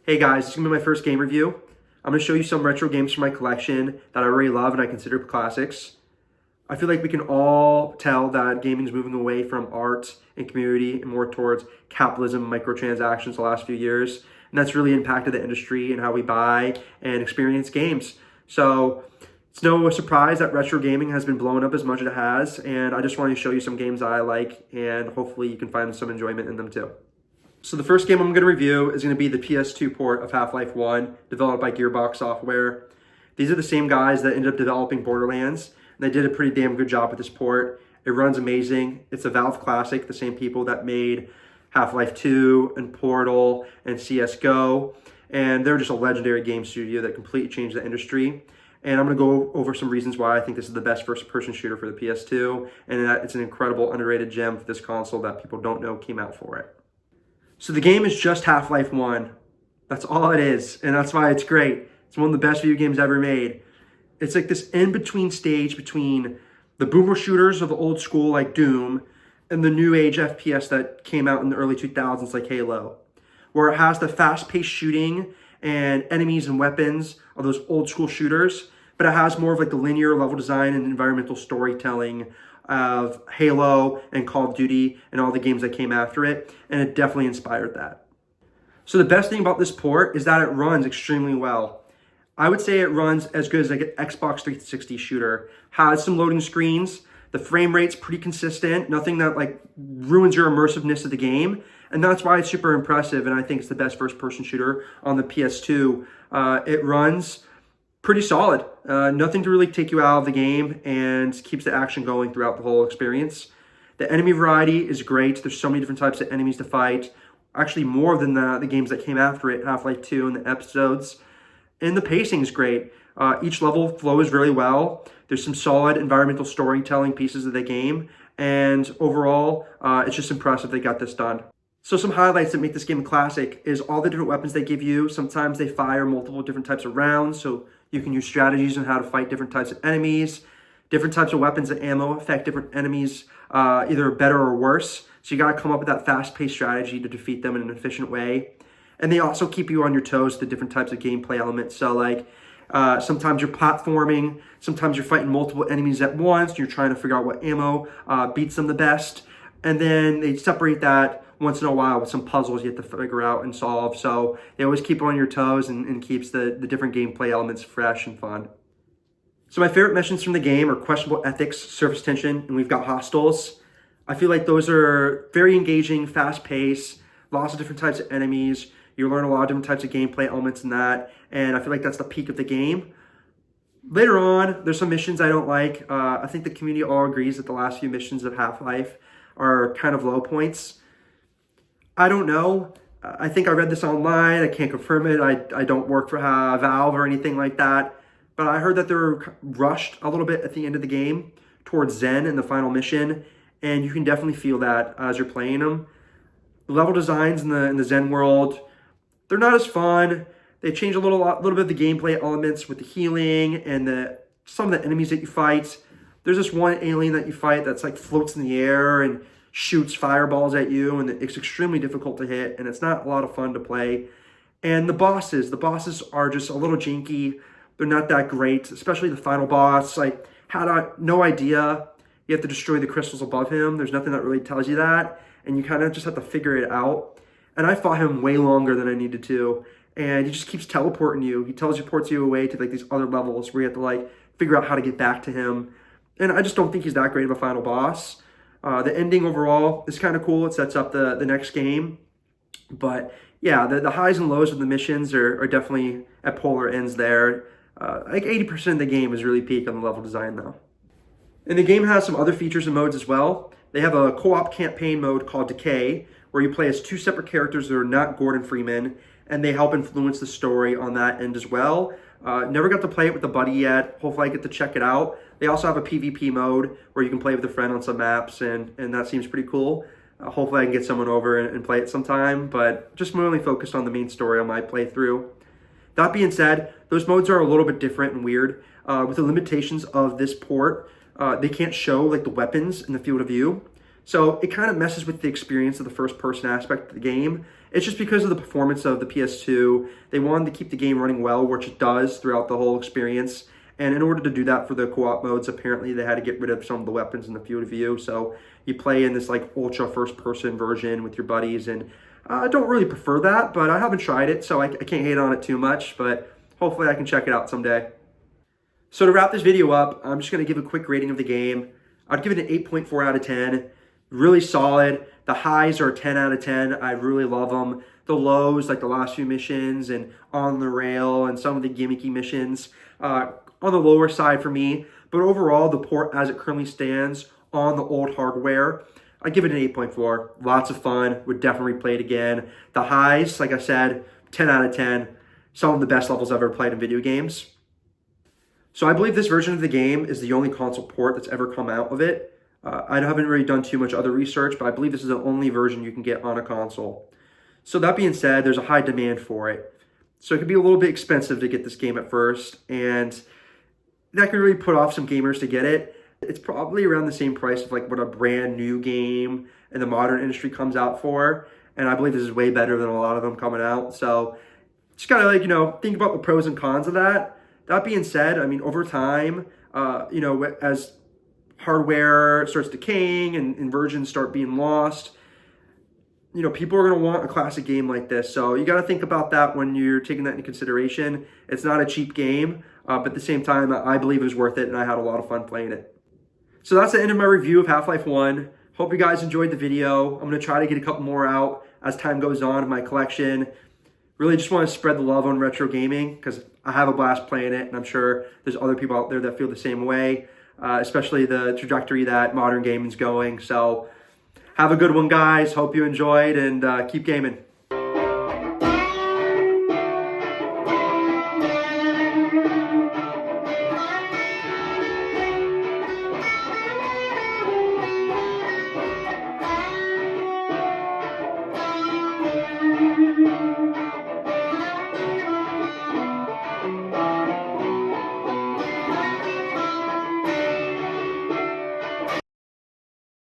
Hey guys, this is going to be my first game review. I'm going to show you some retro games from my collection that I really love and I consider classics. I feel like we can all tell that gaming is moving away from art and community and more towards capitalism and microtransactions the last few years. And that's really impacted the industry and how we buy and experience games. So it's no surprise that retro gaming has been blown up as much as it has. And I just want to show you some games I like and hopefully you can find some enjoyment in them too. So the first game I'm going to review is going to be the PS2 port of Half-Life 1, developed by Gearbox Software. These are the same guys that ended up developing Borderlands, and they did a pretty damn good job with this port. It runs amazing. It's a Valve classic, the same people that made Half-Life 2 and Portal and CSGO, and they're just a legendary game studio that completely changed the industry. And I'm going to go over some reasons why I think this is the best first-person shooter for the PS2, and that it's an incredible underrated gem for this console that people don't know came out for it. So the game is just Half-Life 1. That's all it is, and that's why it's great. It's one of the best video games ever made. It's like this in-between stage between the boomer shooters of the old school like Doom and the new age FPS that came out in the early 2000s like Halo, where it has the fast-paced shooting and enemies and weapons of those old school shooters, but it has more of like the linear level design and environmental storytelling of Halo and Call of Duty and all the games that came after it, and it definitely inspired that. So the best thing about this port is that it runs extremely well. I would say it runs as good as like an Xbox 360 shooter. Has some loading screens, the frame rate's pretty consistent, nothing that like ruins your immersiveness of the game, and that's why it's super impressive, and I think it's the best first-person shooter on the PS2. It runs pretty solid. Nothing to really take you out of the game and keeps the action going throughout the whole experience. The enemy variety is great. There's so many different types of enemies to fight. Actually, more than the games that came after it, Half-Life 2 and the episodes. And the pacing is great. Each level flows really well. There's some solid environmental storytelling pieces of the game. And overall, it's just impressive they got this done. So some highlights that make this game a classic is all the different weapons they give you. Sometimes they fire multiple different types of rounds, so you can use strategies on how to fight different types of enemies. Different types of weapons and ammo affect different enemies, either better or worse. So you got to come up with that fast-paced strategy to defeat them in an efficient way. And they also keep you on your toes to different types of gameplay elements. So like sometimes you're platforming, sometimes you're fighting multiple enemies at once. You're trying to figure out what ammo beats them the best. And then they separate that once in a while with some puzzles you have to figure out and solve. So they always keep you on your toes and keeps the different gameplay elements fresh and fun. So my favorite missions from the game are questionable ethics, surface tension, and we've got hostiles. I feel like those are very engaging, fast-paced, lots of different types of enemies. You learn a lot of different types of gameplay elements in that, and I feel like that's the peak of the game. Later on, there's some missions I don't like. I think the community all agrees that the last few missions of Half-Life are kind of low points. I don't know. I think I read this online. I can't confirm it. I don't work for Valve or anything like that. But I heard that they were rushed a little bit at the end of the game towards Zen in the final mission. And you can definitely feel that as you're playing them. The level designs in the Zen world, they're not as fun. They change a little bit of the gameplay elements with the healing and some of the enemies that you fight. There's this one alien that you fight that's like floats in the air and shoots fireballs at you, and it's extremely difficult to hit, and it's not a lot of fun to play. And the bosses are just a little janky. They're not that great, especially the final boss. Like, had no idea you have to destroy the crystals above him. There's nothing that really tells you that, and you kind of just have to figure it out. And I fought him way longer than I needed to, and he just keeps teleporting you. He teleports you away to like these other levels where you have to like figure out how to get back to him. And I just don't think he's that great of a final boss. The ending overall is kind of cool. It sets up the next game. But yeah, the highs and lows of the missions are definitely at polar ends there. Like 80% of the game is really peak on the level design though. And the game has some other features and modes as well. They have a co-op campaign mode called Decay, where you play as two separate characters that are not Gordon Freeman, and they help influence the story on that end as well. Never got to play it with a buddy yet. Hopefully I get to check it out. They also have a PvP mode where you can play with a friend on some maps, and that seems pretty cool. Hopefully I can get someone over and play it sometime, but just mainly focused on the main story on my playthrough. That being said, those modes are a little bit different and weird. With the limitations of this port, they can't show like the weapons in the field of view. So it kind of messes with the experience of the first person aspect of the game. It's just because of the performance of the PS2. They wanted to keep the game running well, which it does throughout the whole experience. And in order to do that for the co-op modes, apparently they had to get rid of some of the weapons in the field of view. So you play in this like ultra first-person version with your buddies, and I don't really prefer that, but I haven't tried it, so I can't hate on it too much, but hopefully I can check it out someday. So to wrap this video up, I'm just going to give a quick rating of the game. I'd give it an 8.4 out of 10. Really solid. The highs are a 10 out of 10. I really love them. The lows, like the last few missions and On the Rail and some of the gimmicky missions, on the lower side for me. But overall, the port as it currently stands on the old hardware, I give it an 8.4. Lots of fun. Would definitely play it again. The highs, like I said, 10 out of 10. Some of the best levels I've ever played in video games. So I believe this version of the game is the only console port that's ever come out of it. I haven't really done too much other research, but I believe this is the only version you can get on a console. So that being said, there's a high demand for it. So it could be a little bit expensive to get this game at first, and that could really put off some gamers to get it. It's probably around the same price of like what a brand new game in the modern industry comes out for. And I believe this is way better than a lot of them coming out. So just kind of like, think about the pros and cons of that. That being said, I mean, over time, as hardware starts decaying and versions start being lost, people are going to want a classic game like this. So you got to think about that when you're taking that into consideration. It's not a cheap game, but at the same time, I believe it was worth it, and I had a lot of fun playing it. So that's the end of my review of Half-Life 1. Hope you guys enjoyed the video. I'm going to try to get a couple more out as time goes on in my collection. Really just want to spread the love on retro gaming because I have a blast playing it, and I'm sure there's other people out there that feel the same way, especially the trajectory that modern gaming's going. So have a good one, guys. Hope you enjoyed, and keep gaming.